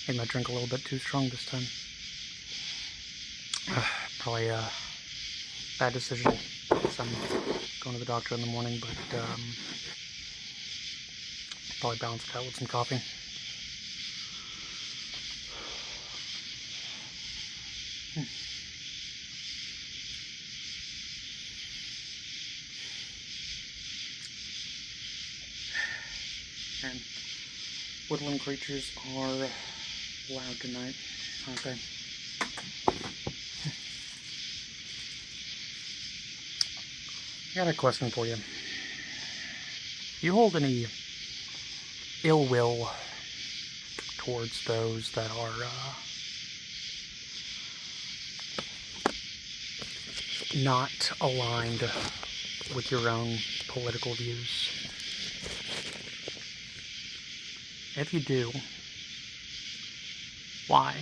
Made my drink a little bit too strong this time. Probably a bad decision, because I'm going to the doctor in the morning, but probably balance it out with some coffee. And woodland creatures are loud tonight, aren't they? I got a question for you. Do you hold any ill will towards those that are not aligned with your own political views? If you do, why?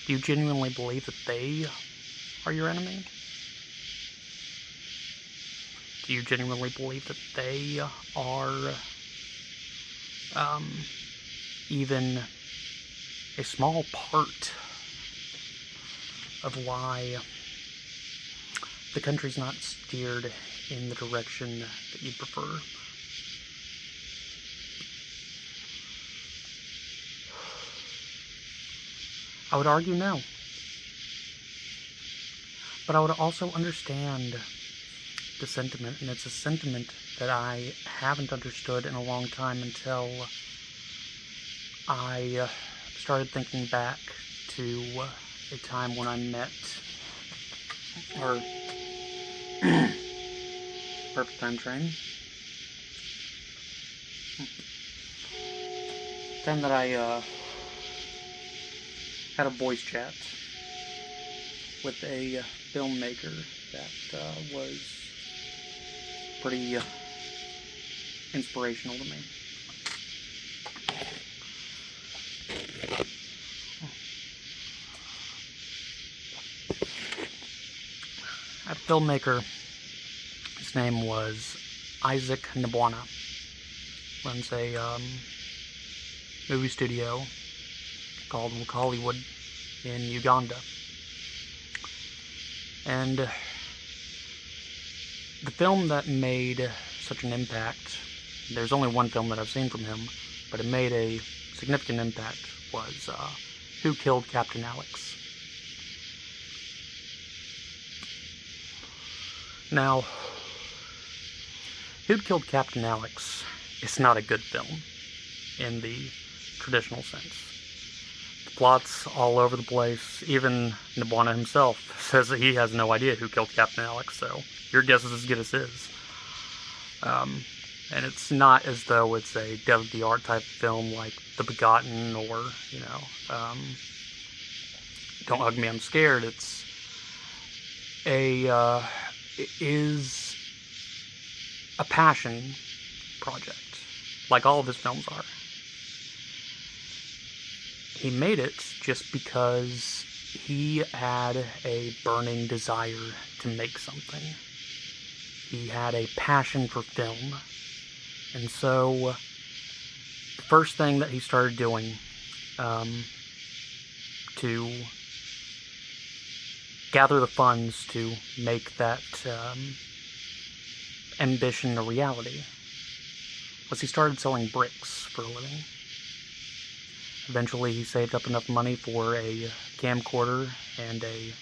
Do you genuinely believe that they are your enemy? Do you genuinely believe that they are even a small part of why the country's not steered in the direction that you prefer? I would argue no. But I would also understand the sentiment, and it's a sentiment that I haven't understood in a long time until I started thinking back to a time when I met, or perfect time train, time that I had a voice chat with a filmmaker that was pretty inspirational to me. That filmmaker, his name was Isaac Nabwana, runs a movie studio called Hollywood in Uganda. And the film that made such an impact, there's only one film that I've seen from him, but it made a significant impact, was Who Killed Captain Alex? Now, Who Killed Captain Alex is not a good film in the traditional sense. The plot's all over the place. Even Nabwana himself says that he has no idea who killed Captain Alex, so your guess is as good as his. And it's not as though it's a death of the art type of film like The Begotten or, Don't Hug Me, I'm Scared. It is a passion project, like all of his films are. He made it just because he had a burning desire to make something. He had a passion for film. And so, the first thing that he started doing to gather the funds to make that ambition a reality was he started selling bricks for a living. Eventually he saved up enough money for a camcorder and a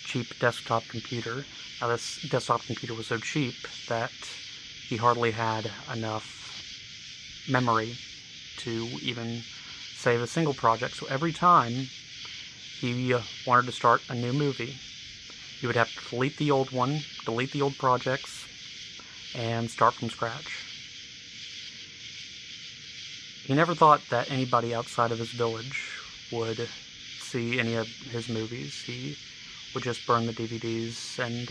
cheap desktop computer. Now this desktop computer was so cheap that he hardly had enough memory to even save a single project. So every time he wanted to start a new movie, he would have to delete the old one, delete the old projects, and start from scratch. He never thought that anybody outside of his village would see any of his movies. He would just burn the DVDs and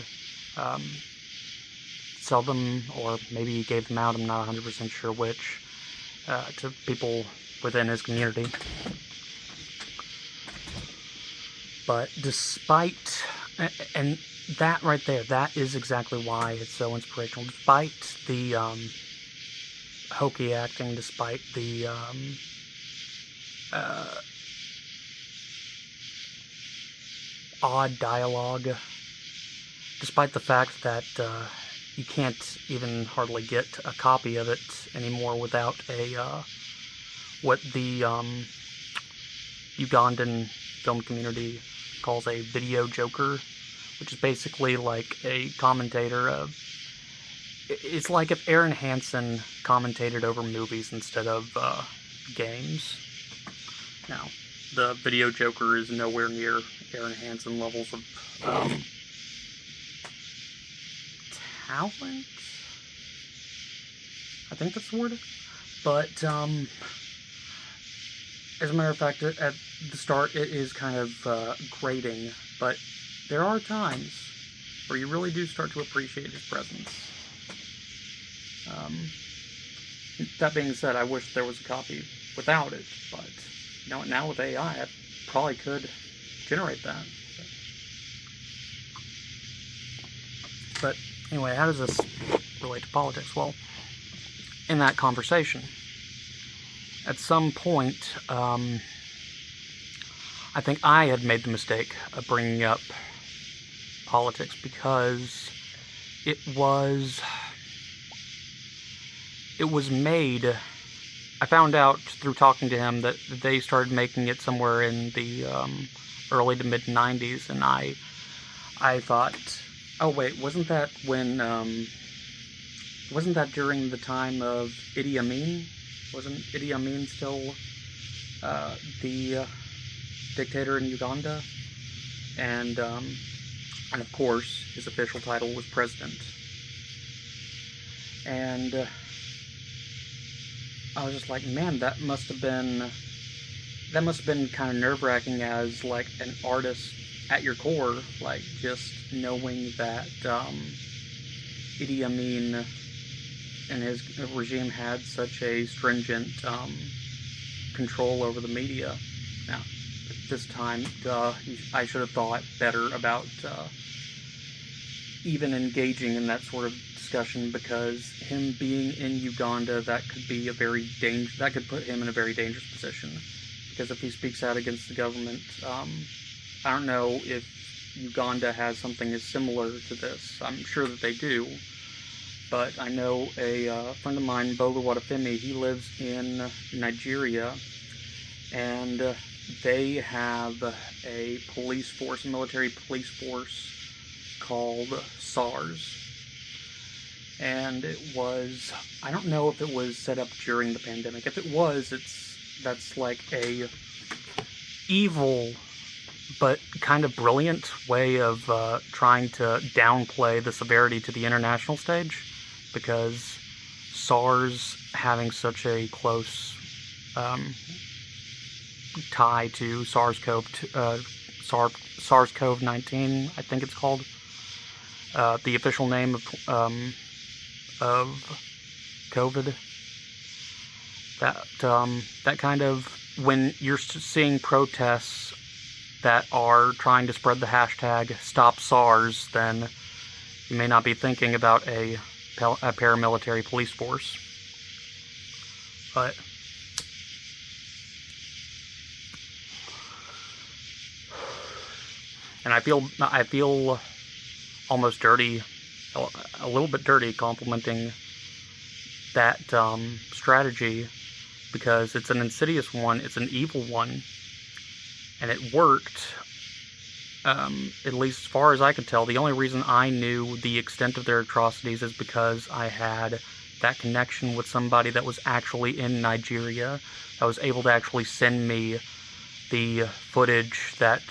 sell them, or maybe he gave them out, I'm not 100% sure which, to people within his community. But despite, and that right there, that is exactly why it's so inspirational. Despite the hokey acting, despite the odd dialogue, despite the fact that you can't even hardly get a copy of it anymore without a what the Ugandan film community calls a video joker, which is basically like a commentator of... It's like if Aaron Hansen commentated over movies instead of games. Now, the video joker is nowhere near Aaron Hansen levels of talent? I think that's the word. But, as a matter of fact, at the start it is kind of grating, but there are times where you really do start to appreciate his presence. That being said, I wish there was a copy without it, but now with AI, I probably could generate that. But anyway, how does this relate to politics? Well, in that conversation, at some point, I think I had made the mistake of bringing up politics because it was made... I found out through talking to him that they started making it somewhere in the early to mid-90s, and I thought, oh wait, wasn't that when, wasn't that during the time of Idi Amin? Wasn't Idi Amin still the dictator in Uganda? And of course, his official title was president. And I was just like, man, that must have been kind of nerve-wracking as, like, an artist at your core, like, just knowing that Idi Amin and his regime had such a stringent control over the media. Now, this time, I should have thought better about even engaging in that sort of discussion, because him being in Uganda, that could put him in a very dangerous position. Because if he speaks out against the government, I don't know if Uganda has something as similar to this. I'm sure that they do. But I know a friend of mine, Bolu Wadafemi, he lives in Nigeria, and they have a police force, a military police force called SARS. And it was, I don't know if it was set up during the pandemic. If it was, that's like a evil but kind of brilliant way of trying to downplay the severity to the international stage, because SARS having such a close tie to SARS-CoV-19, I think it's called, the official name of COVID. That kind of, when you're seeing protests that are trying to spread the hashtag Stop SARS, then you may not be thinking about a paramilitary police force. But and I feel almost dirty, a little bit dirty, complimenting that strategy, because it's an insidious one, it's an evil one, and it worked, at least as far as I could tell. The only reason I knew the extent of their atrocities is because I had that connection with somebody that was actually in Nigeria, that was able to actually send me the footage that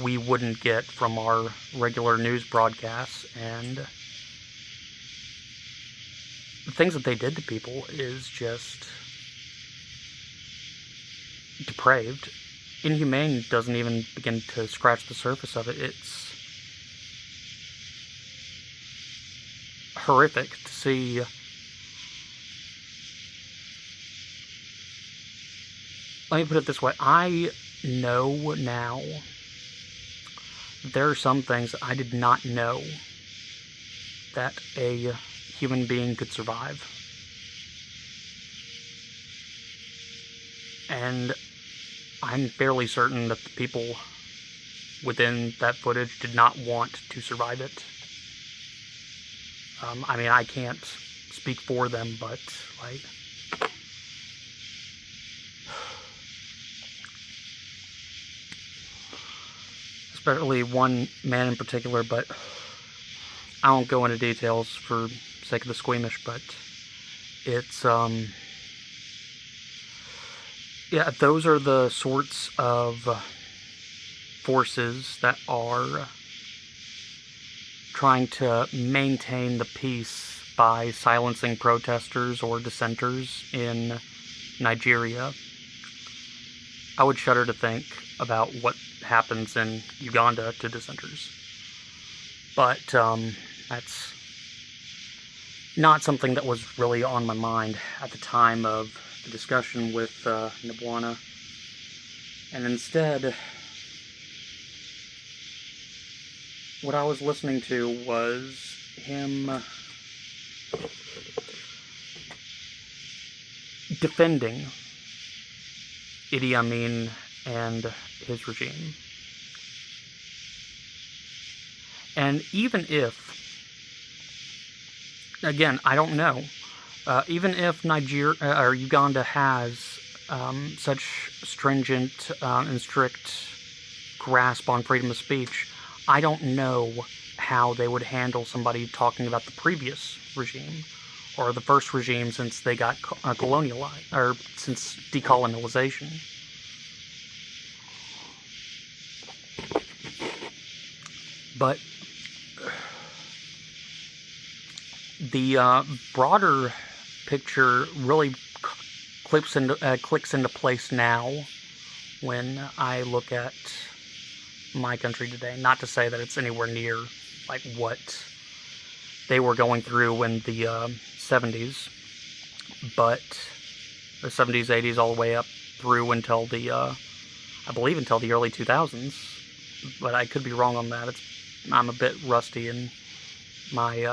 we wouldn't get from our regular news broadcasts. And the things that they did to people is just depraved. Inhumane doesn't even begin to scratch the surface of it. It's horrific to see. Let me put it this way. I know now there are some things I did not know that a human being could survive. And I'm fairly certain that the people within that footage did not want to survive it. I mean, I can't speak for them, but, like, especially one man in particular, but I won't go into details for sake of the squeamish, but it's, yeah, those are the sorts of forces that are trying to maintain the peace by silencing protesters or dissenters in Nigeria. I would shudder to think about what happens in Uganda to dissenters. But that's not something that was really on my mind at the time of the discussion with Nabwana. And instead, what I was listening to was him defending Idi Amin and his regime. And even if, again, I don't know, even if Nigeria or Uganda has such stringent and strict grasp on freedom of speech, I don't know how they would handle somebody talking about the previous regime, or the first regime since they got colonialized, or since decolonization. But the broader picture really clicks into place now when I look at my country today. Not to say that it's anywhere near like what they were going through in the 70s, but the 70s, 80s, all the way up through until the, I believe until the early 2000s, but I could be wrong on that. I'm a bit rusty in my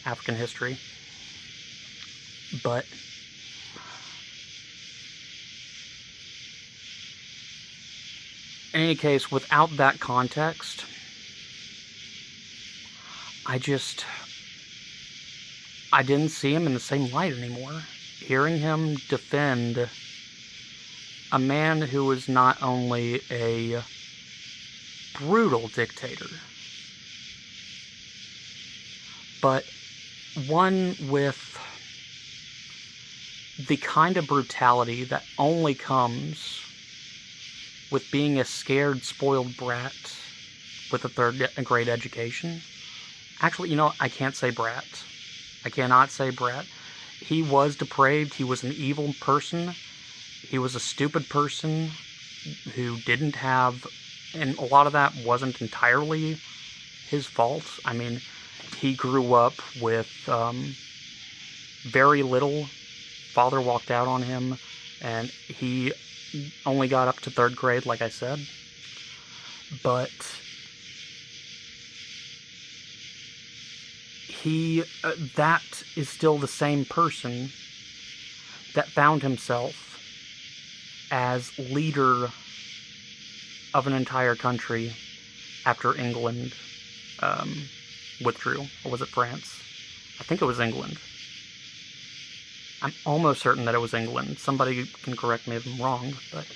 African history, but in any case, without that context, I didn't see him in the same light anymore. Hearing him defend a man who was not only a brutal dictator, but one with the kind of brutality that only comes with being a scared, spoiled brat with a third-grade education. Actually, you know, I can't say brat. I cannot say brat. He was depraved. He was an evil person. He was a stupid person who didn't have... And a lot of that wasn't entirely his fault. I mean, he grew up with very little. Father walked out on him, and he only got up to third grade, like I said. But that is still the same person that found himself as leader of an entire country after England withdrew. Or was it France? I think it was England. I'm almost certain that it was England. Somebody can correct me if I'm wrong, but...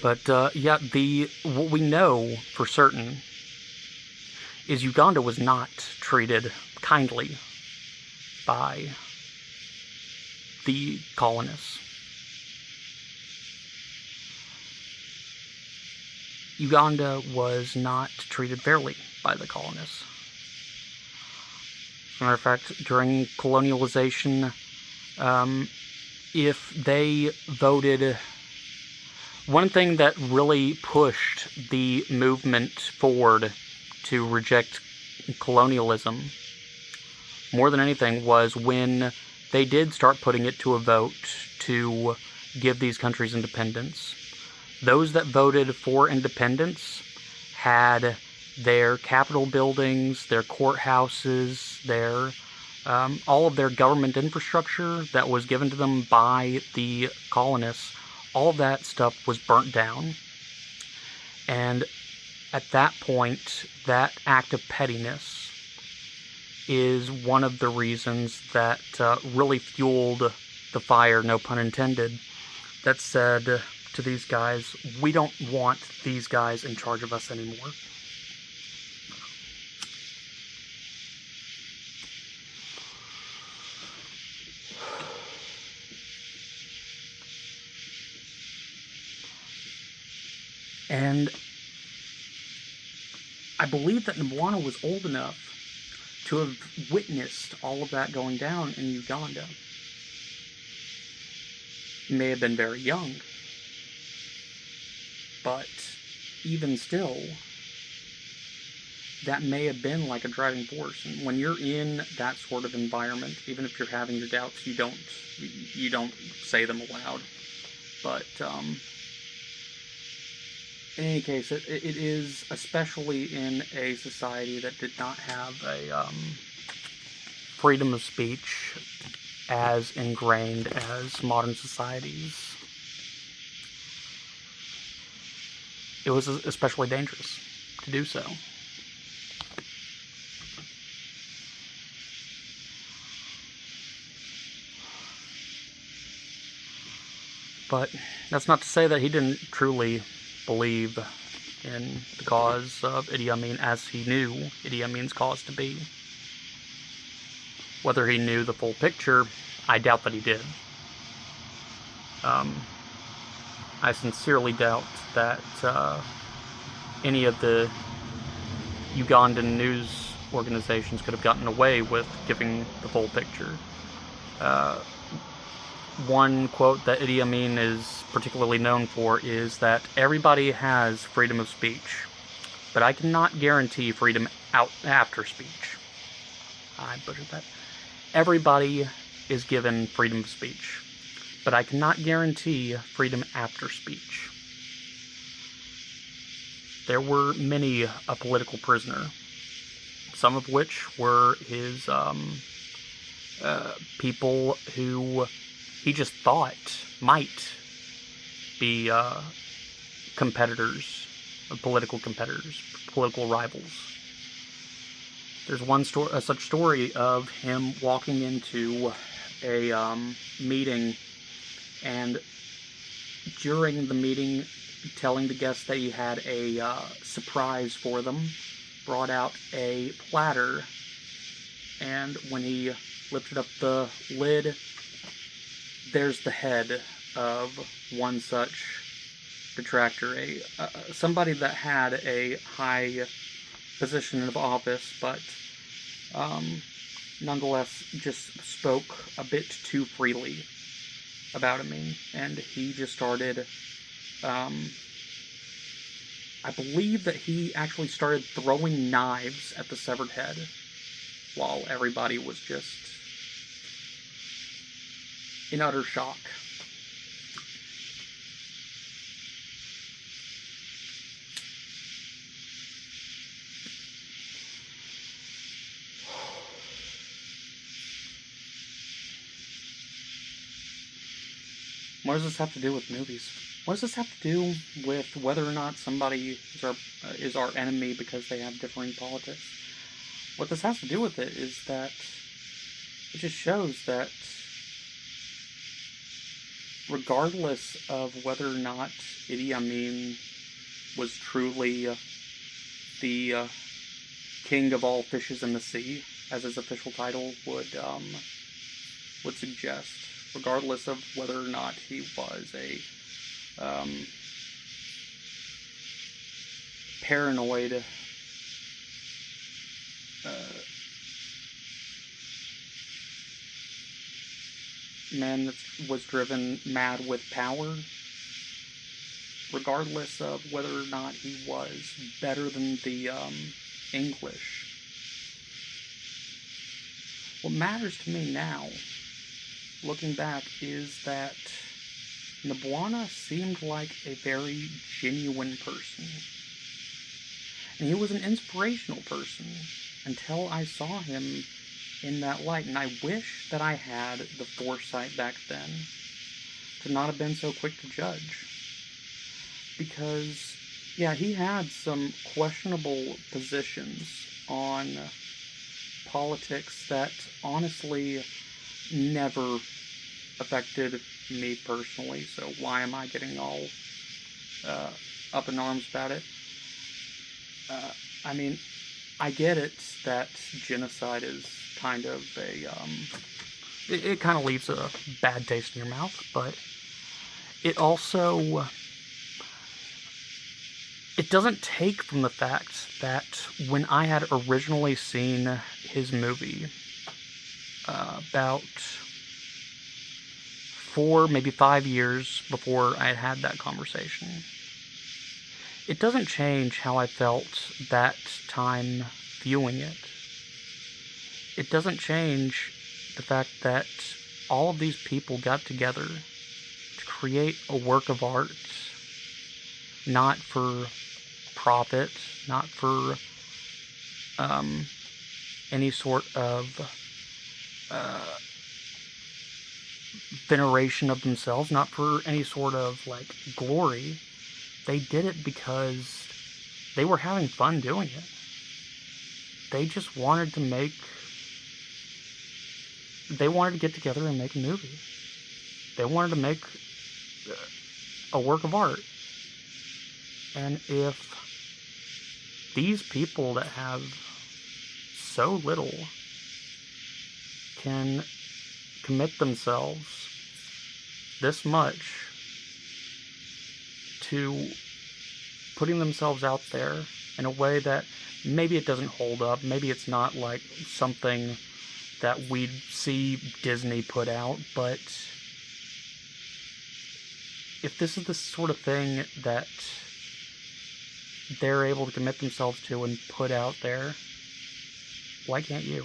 But, yeah, what we know for certain is Uganda was not treated kindly by the colonists. Uganda was not treated fairly by the colonists. As a matter of fact, during colonialization, if they voted... One thing that really pushed the movement forward to reject colonialism, more than anything, was when they did start putting it to a vote to give these countries independence. Those that voted for independence had their capitol buildings, their courthouses, their all of their government infrastructure that was given to them by the colonists, all of that stuff was burnt down. And at that point, that act of pettiness is one of the reasons that really fueled the fire, no pun intended, that said to these guys, we don't want these guys in charge of us anymore. And I believe that Mbwana was old enough to have witnessed all of that going down in Uganda. He may have been very young, but even still, that may have been like a driving force. And when you're in that sort of environment, even if you're having your doubts, you don't say them aloud. But in any case, it is, especially in a society that did not have a freedom of speech as ingrained as modern societies, it was especially dangerous to do so. But that's not to say that he didn't truly believe in the cause of Idi Amin as he knew Idi Amin's cause to be. Whether he knew the full picture, I doubt that he did. I sincerely doubt that any of the Ugandan news organizations could have gotten away with giving the full picture. One quote that Idi Amin is particularly known for is that everybody has freedom of speech, but I cannot guarantee freedom after speech. I butchered that. Everybody is given freedom of speech, but I cannot guarantee freedom after speech. There were many a political prisoner, some of which were his people who he just thought might be competitors, political rivals. There's one such story of him walking into a meeting, and during the meeting telling the guests that he had a surprise for them, brought out a platter, and when he lifted up the lid, there's the head of one such detractor, somebody that had a high position of office, but nonetheless just spoke a bit too freely about him, and he just started, I believe that he actually started throwing knives at the severed head, while everybody was just in utter shock. What does this have to do with movies? What does this have to do with whether or not somebody is our enemy because they have differing politics? What this has to do with it is that it just shows that regardless of whether or not Idi Amin was truly the king of all fishes in the sea, as his official title would suggest, regardless of whether or not he was a paranoid man that was driven mad with power, regardless of whether or not he was better than the English. What matters to me now looking back, is that Nabwana seemed like a very genuine person. And he was an inspirational person until I saw him in that light. And I wish that I had the foresight back then to not have been so quick to judge. Because, yeah, he had some questionable positions on politics that honestly never affected me personally, so why am I getting all up in arms about it? I mean, I get it that genocide is kind of a, it kind of leaves a bad taste in your mouth, but it also, it doesn't take from the fact that when I had originally seen his movie, about 4, maybe 5 years before I had that conversation, it doesn't change how I felt that time viewing it. It doesn't change the fact that all of these people got together to create a work of art, not for profit, not for any sort of veneration of themselves, not for any sort of like glory. They did it because they were having fun doing it. They just wanted to get together and make a movie. They wanted to make a work of art. And if these people that have so little can commit themselves this much to putting themselves out there in a way that maybe it doesn't hold up, maybe it's not like something that we'd see Disney put out, but if this is the sort of thing that they're able to commit themselves to and put out there, why can't you?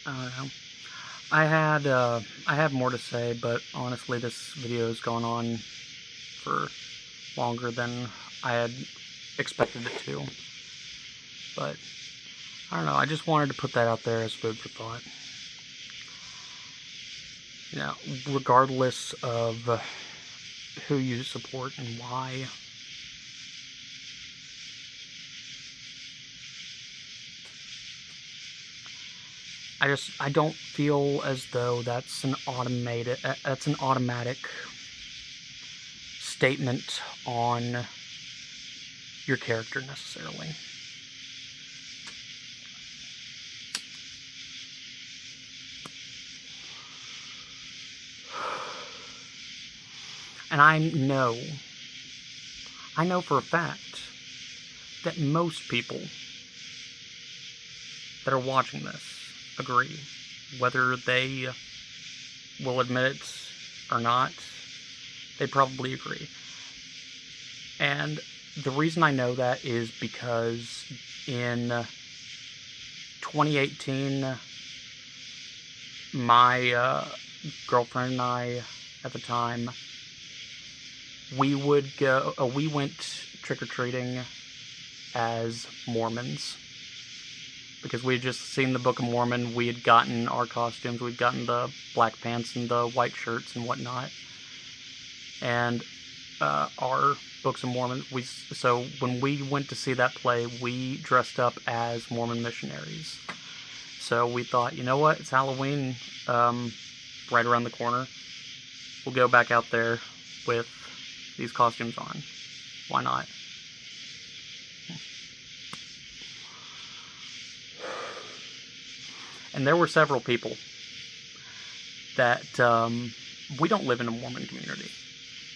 I don't know. I had more to say, but honestly, this video has gone on for longer than I had expected it to. But I don't know. I just wanted to put that out there as food for thought. You know, regardless of who you support and why, I don't feel as though that's an automatic statement on your character necessarily. And I know for a fact that most people that are watching this agree. Whether they will admit it or not, they probably agree. And the reason I know that is because in 2018, my girlfriend and I, at the time, we went trick-or-treating as Mormons. Because we had just seen the Book of Mormon, we had gotten our costumes, we'd gotten the black pants and the white shirts and whatnot. And our Books of Mormon, so when we went to see that play, we dressed up as Mormon missionaries. So we thought, you know what, it's Halloween, right around the corner. We'll go back out there with these costumes on. Why not? And there were several people that, we don't live in a Mormon community.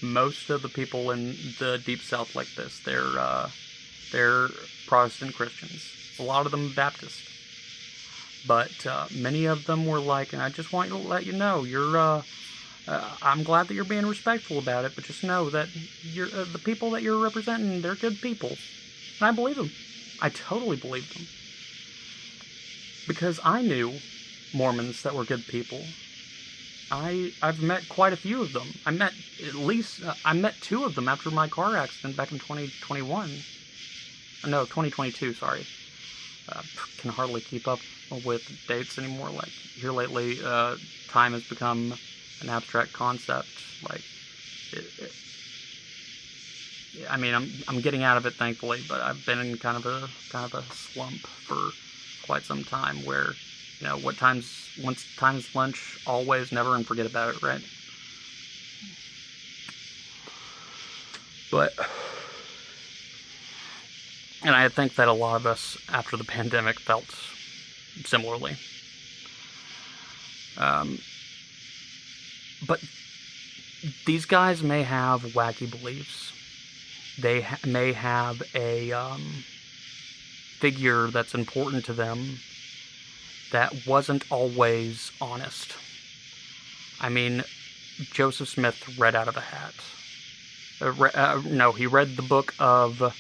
most of the people in the Deep South like this, they're Protestant Christians. A lot of them Baptist. But many of them were like, and I just want to let you know, I'm glad that you're being respectful about it, but just know that the people that you're representing, they're good people. And I believe them. I totally believe them. Because I knew Mormons that were good people. I've met quite a few of them. I met 2 of them after my car accident back in 2021. No, 2022, sorry. Can hardly keep up with dates anymore. Like, here lately, time has become an abstract concept. Like, I mean, I'm getting out of it, thankfully, but I've been in kind of a slump for quite some time where, once time's lunch, always, never, and forget about it, right? But, and I think that a lot of us, after the pandemic, felt similarly. But these guys may have wacky beliefs. They may have a figure that's important to them that wasn't always honest. I mean, Joseph Smith read out of a hat. No, he read the book of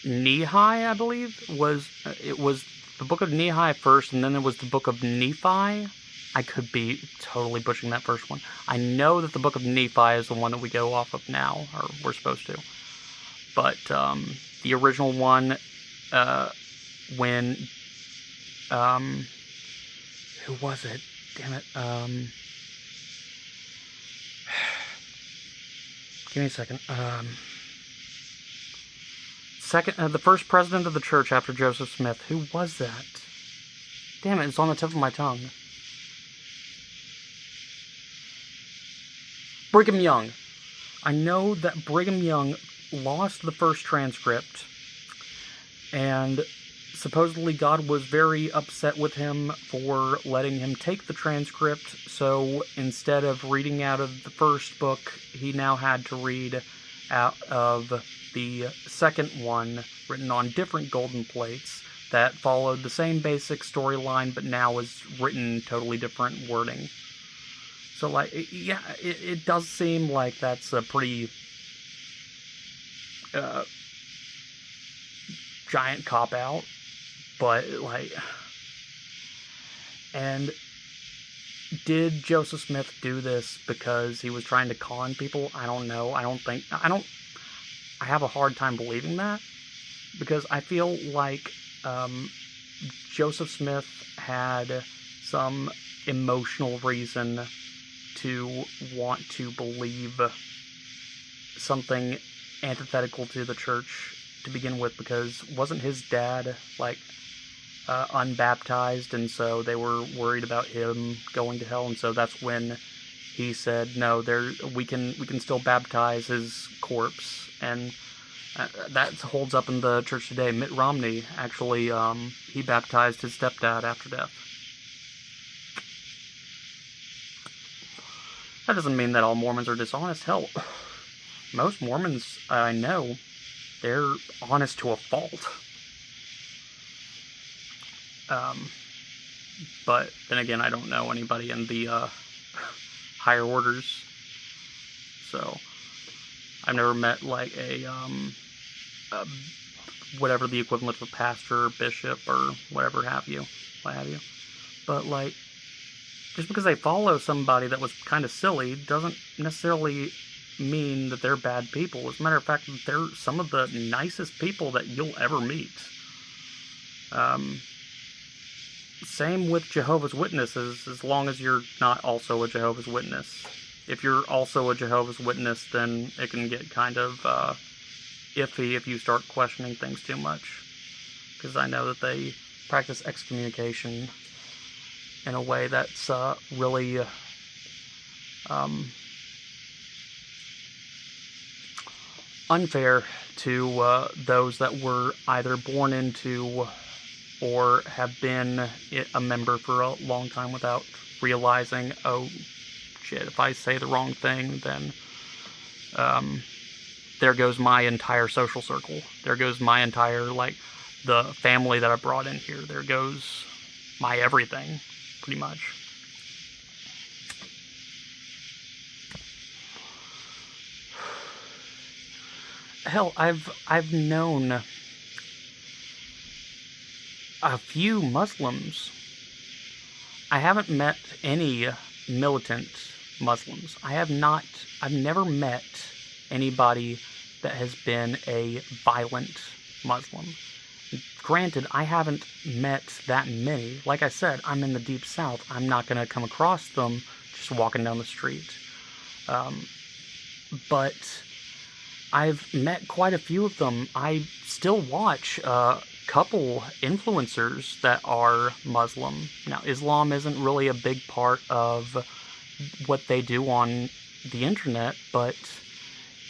Nehi, I believe. It was the book of Nehi first, and then there was the book of Nephi. I could be totally butchering that first one. I know that the book of Nephi is the one that we go off of now, or we're supposed to. But the original one, when who was it? Damn it. Give me a second. The first president of the church after Joseph Smith. Who was that? Damn it, it's on the tip of my tongue. Brigham Young. I know that Brigham Young lost the first transcript, and supposedly God was very upset with him for letting him take the transcript, so instead of reading out of the first book, he now had to read out of the second one, written on different golden plates, that followed the same basic storyline, but now is written totally different wording. So, like, yeah, it does seem like that's a pretty giant cop-out, but, like, and did Joseph Smith do this because he was trying to con people? I don't know. I have a hard time believing that, because I feel like Joseph Smith had some emotional reason to want to believe something antithetical to the church to begin with, because wasn't his dad, like, unbaptized, and so they were worried about him going to hell, and so that's when he said, no, we can still baptize his corpse, and that holds up in the church today. Mitt Romney, actually, he baptized his stepdad after death. That doesn't mean that all Mormons are dishonest. Hell, most Mormons I know, they're honest to a fault. But then again, I don't know anybody in the higher orders, so I've never met, like, whatever the equivalent of a pastor or bishop or what have you. But, like, just because they follow somebody that was kind of silly doesn't necessarily mean that they're bad people. As a matter of fact, they're some of the nicest people that you'll ever meet. Same with Jehovah's Witnesses, as long as you're not also a Jehovah's Witness. If you're also a Jehovah's Witness, then it can get kind of iffy if you start questioning things too much. Because I know that they practice excommunication in a way that's really unfair to those that were either born into or have been a member for a long time without realizing, oh shit, if I say the wrong thing, then there goes my entire social circle. There goes my entire, like, the family that I brought in here. There goes my everything, pretty much. Hell, I've known a few Muslims. I haven't met any militant Muslims. I've never met anybody that has been a violent Muslim. Granted, I haven't met that many. Like I said, I'm in the Deep South. I'm not going to come across them just walking down the street. But I've met quite a few of them. I still watch a couple influencers that are Muslim. Now, Islam isn't really a big part of what they do on the internet, but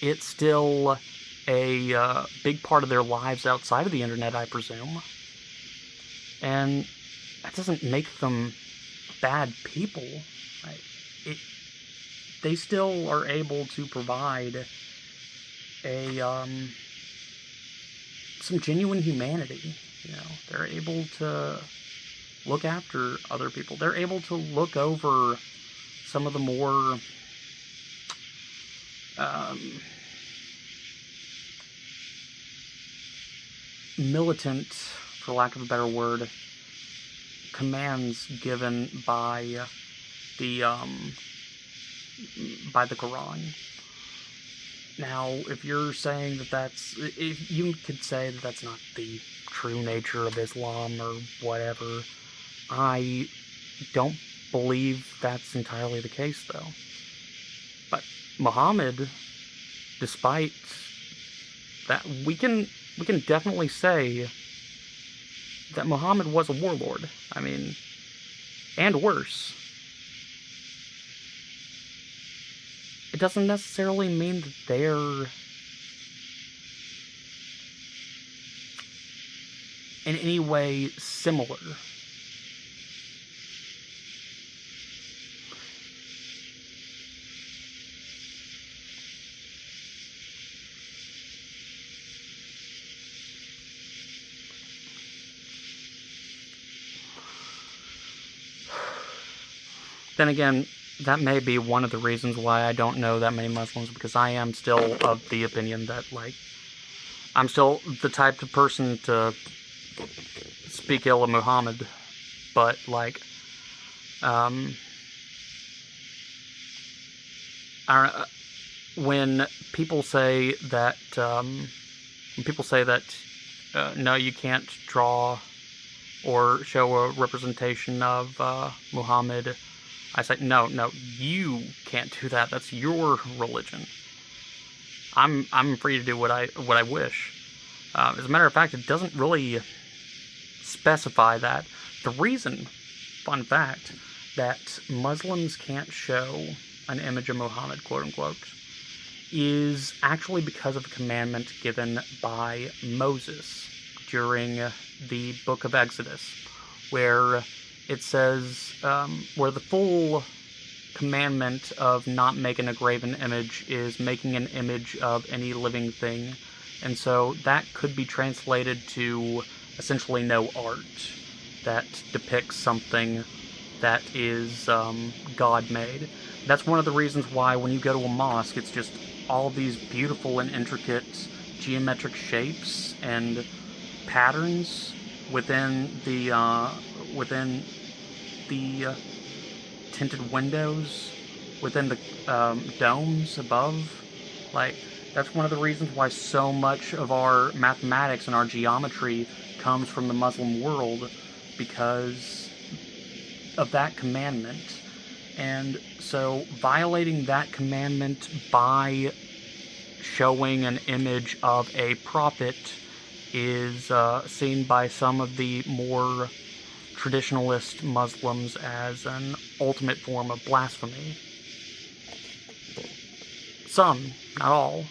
it's still a big part of their lives outside of the internet, I presume. And that doesn't make them bad people. They still are able to provide some genuine humanity. You know, they're able to look after other people. They're able to look over some of the more militant, for lack of a better word, commands given by the Quran. Now, if you're saying that if you could say that that's not the true nature of Islam or whatever, I don't believe that's entirely the case, though. But Muhammad, despite that, we can definitely say that Muhammad was a warlord. I mean, and worse. It doesn't necessarily mean that they're in any way similar. Then again, that may be one of the reasons why I don't know that many Muslims, because I am still of the opinion that, like, I'm still the type of person to speak ill of Muhammad, but, like, when people say that, no, you can't draw or show a representation of Muhammad, I say, no, you can't do that. That's your religion. I'm free to do what I wish. As a matter of fact, it doesn't really specify that. The reason, fun fact, that Muslims can't show an image of Muhammad, quote unquote, is actually because of a commandment given by Moses during the book of Exodus, where it says, where the full commandment of not making a graven image is making an image of any living thing. And so that could be translated to essentially no art that depicts something that is God-made. That's one of the reasons why when you go to a mosque, it's just all these beautiful and intricate geometric shapes and patterns within the tinted windows, within the domes above. Like, that's one of the reasons why so much of our mathematics and our geometry comes from the Muslim world, because of that commandment. And so violating that commandment by showing an image of a prophet is seen by some of the more traditionalist Muslims as an ultimate form of blasphemy. Some, not all.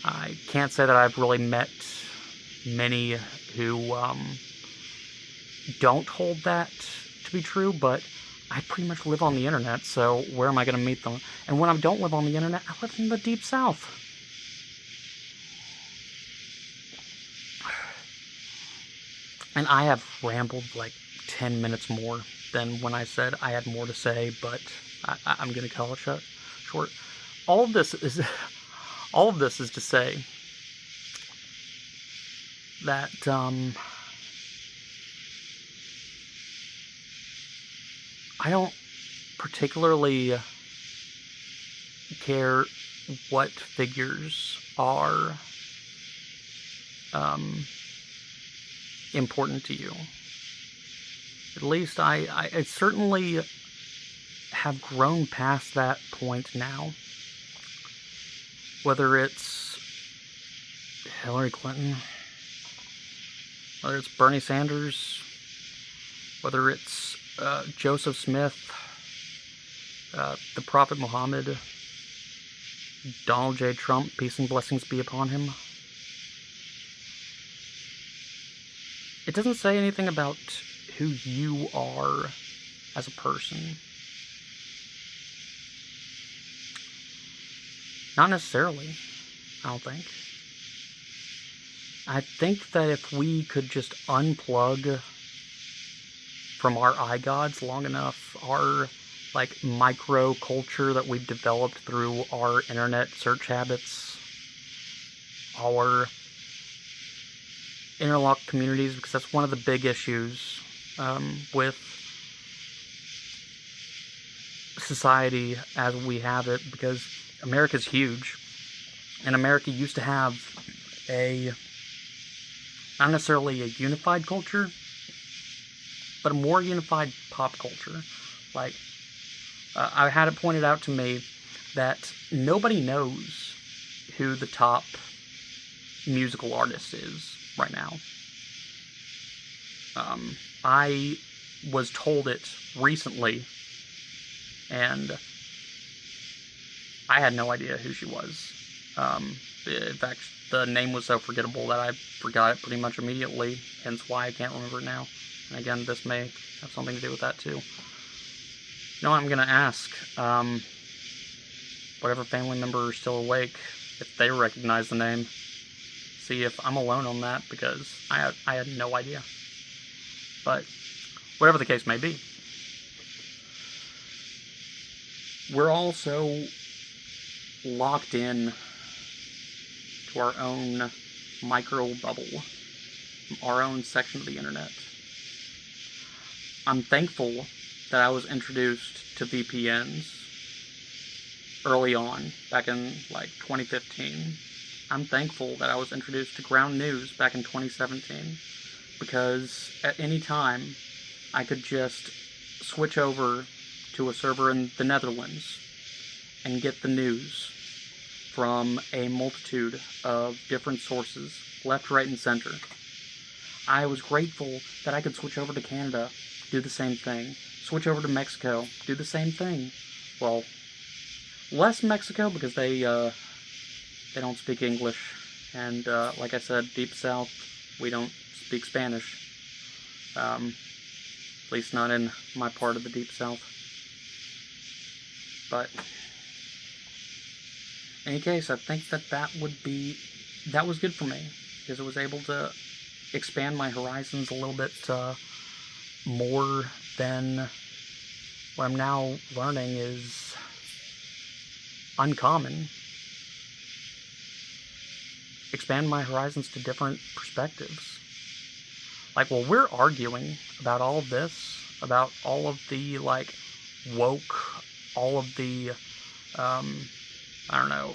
I can't say that I've really met many who don't hold that to be true, but I pretty much live on the internet, so where am I going to meet them? And when I don't live on the internet, I live in the Deep South. And I have rambled like 10 minutes more than when I said I had more to say, but I'm going to call it short. All of this is to say that I don't particularly care what figures are important to you. At least I certainly have grown past that point now. Whether it's Hillary Clinton, whether it's Bernie Sanders, whether it's Joseph Smith, the Prophet Muhammad, Donald J. Trump, peace and blessings be upon him. It doesn't say anything about who you are as a person. Not necessarily, I don't think. I think that if we could just unplug from our iGods long enough, our like micro culture that we've developed through our internet search habits, our interlocked communities, because that's one of the big issues with society as we have it, because America's huge, and America used to have not necessarily a unified culture, but a more unified pop culture. Like, I had it pointed out to me that nobody knows who the top musical artist is right now. I was told it recently, and I had no idea who she was. In fact, the name was so forgettable that I forgot it pretty much immediately, hence why I can't remember it now. And again, this may have something to do with that too. You know, I'm going to ask whatever family member is still awake if they recognize the name. See if I'm alone on that, because I had no idea. But whatever the case may be, we're also locked in to our own micro bubble, our own section of the internet. I'm thankful that I was introduced to VPNs early on, back in like 2015. I'm thankful that I was introduced to ground news back in 2017, because at any time I could just switch over to a server in the Netherlands and get the news from a multitude of different sources, left, right, and center. I was grateful that I could switch over to Canada, do the same thing. Switch over to Mexico, do the same thing. Well, less Mexico, because they don't speak English, and like I said, Deep South, we don't speak Spanish. At least not in my part of the Deep South. But in any case, I think that was good for me, because it was able to expand my horizons a little bit more than what I'm now learning is uncommon. Expand my horizons to different perspectives. Like, well, we're arguing about all of this, about all of the, like, woke, all of the, I don't know,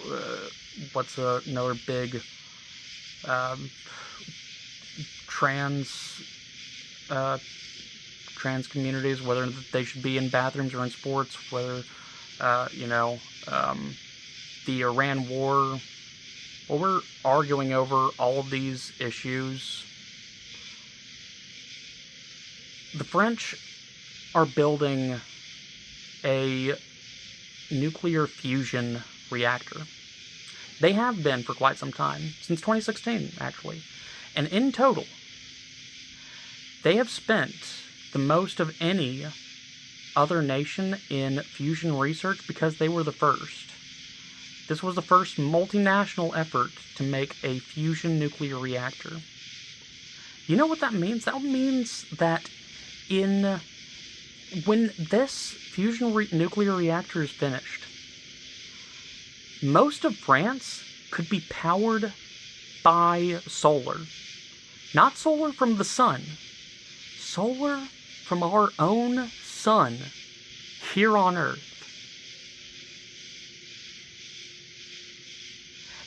what's another big, trans communities, whether they should be in bathrooms or in sports, whether, the Iran war. Well, we're arguing over all of these issues. The French are building a nuclear fusion reactor. They have been for quite some time, since 2016, actually. And in total, they have spent the most of any other nation in fusion research because they were the first. This was the first multinational effort to make a fusion nuclear reactor. You know what that means? That means that when this fusion nuclear reactor is finished, most of France could be powered by solar. Not solar from the sun. Solar from our own sun here on Earth.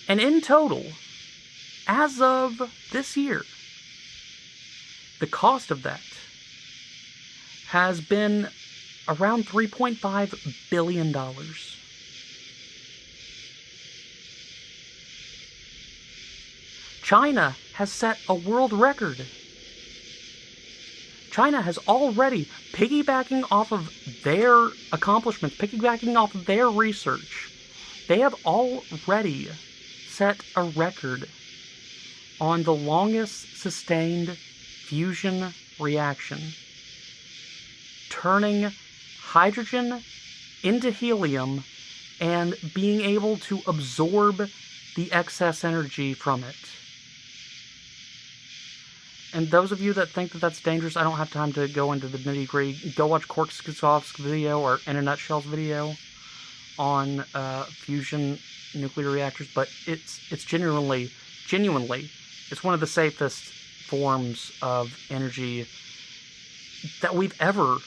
And in total, as of this year, the cost of that has been around $3.5 billion. China has set a world record. China has already, piggybacking off of their accomplishments, piggybacking off of their research, they have already set a record on the longest sustained fusion reaction, turning hydrogen into helium and being able to absorb the excess energy from it. And those of you that think that that's dangerous, I don't have time to go into the nitty-gritty. Go watch Korkskov's video or In a Nutshell's video on fusion nuclear reactors. But it's genuinely, it's one of the safest forms of energy that we've ever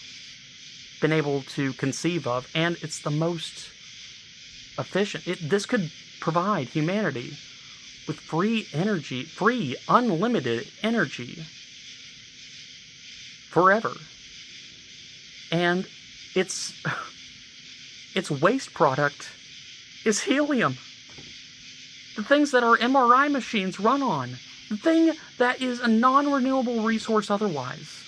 been able to conceive of, and it's the most efficient. This could provide humanity with free energy, free, unlimited energy forever. And its waste product is helium. The things that our MRI machines run on. The thing that is a non-renewable resource otherwise.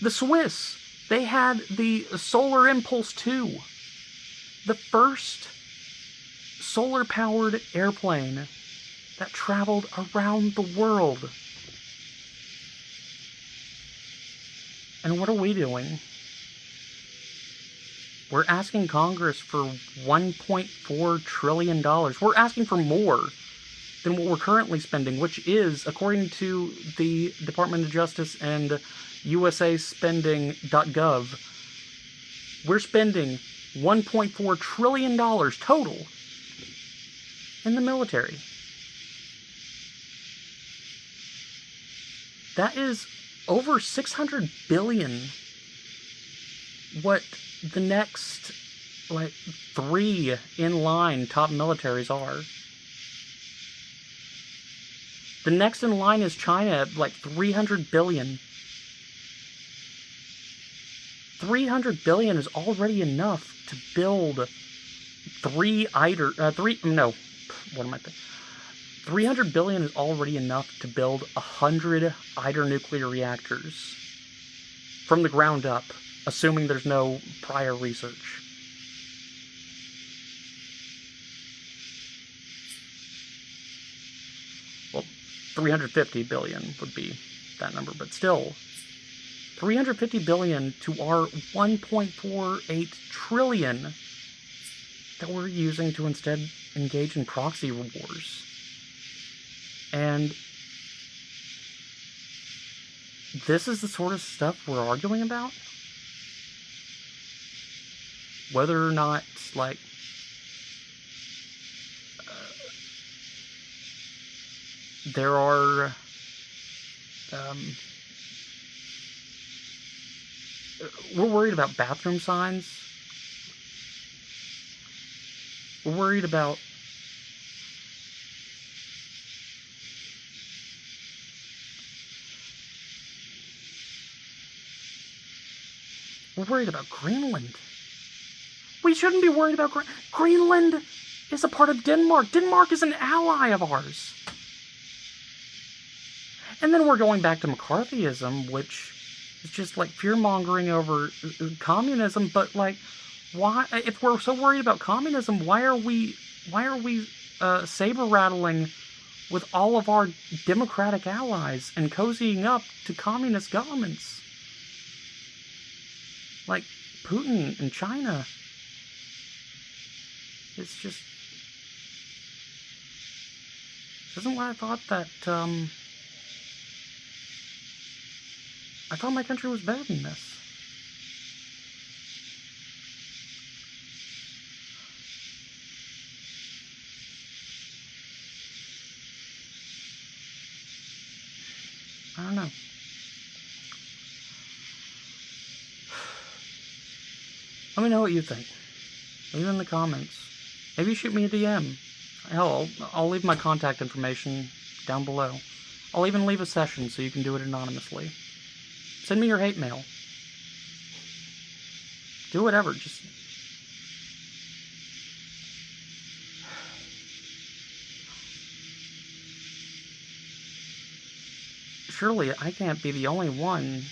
The Swiss, they had the Solar Impulse 2. The first solar-powered airplane that traveled around the world. And what are we doing? We're asking Congress for $1.4 trillion. We're asking for more than what we're currently spending, which is, according to the Department of Justice and USAspending.gov, we're spending $1.4 trillion total in the military. That is over $600 billion. What the next, three in line top militaries are. The next in line is China at $300 billion. $300 billion is already enough to build 300 billion is already enough to build 100 ITER nuclear reactors from the ground up, assuming there's no prior research. Well, 350 billion would be that number, but still, 350 billion to our 1.48 trillion that we're using to instead engage in proxy wars. And this is the sort of stuff we're arguing about? Whether or not, there are we're worried about bathroom signs. We're worried about Greenland. We shouldn't be worried about Greenland is a part of Denmark. Denmark is an ally of ours. And then we're going back to McCarthyism, which is just fear-mongering over communism. But why? If we're so worried about communism, why are we saber-rattling with all of our democratic allies and cozying up to communist governments? Like, Putin in China. It's just... This isn't what I thought that, I thought my country was better than this. I don't know. Let me know what you think. Leave it in the comments. Maybe shoot me a DM. Hell, I'll leave my contact information down below. I'll even leave a session so you can do it anonymously. Send me your hate mail. Do whatever, just... Surely I can't be the only one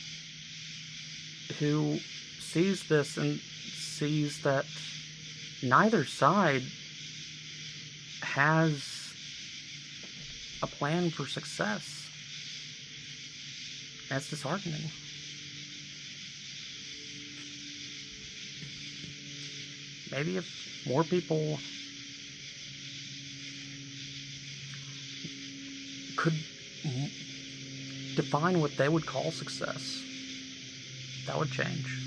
who sees this and sees that neither side has a plan for success. That's disheartening. Maybe if more people could define what they would call success, that would change.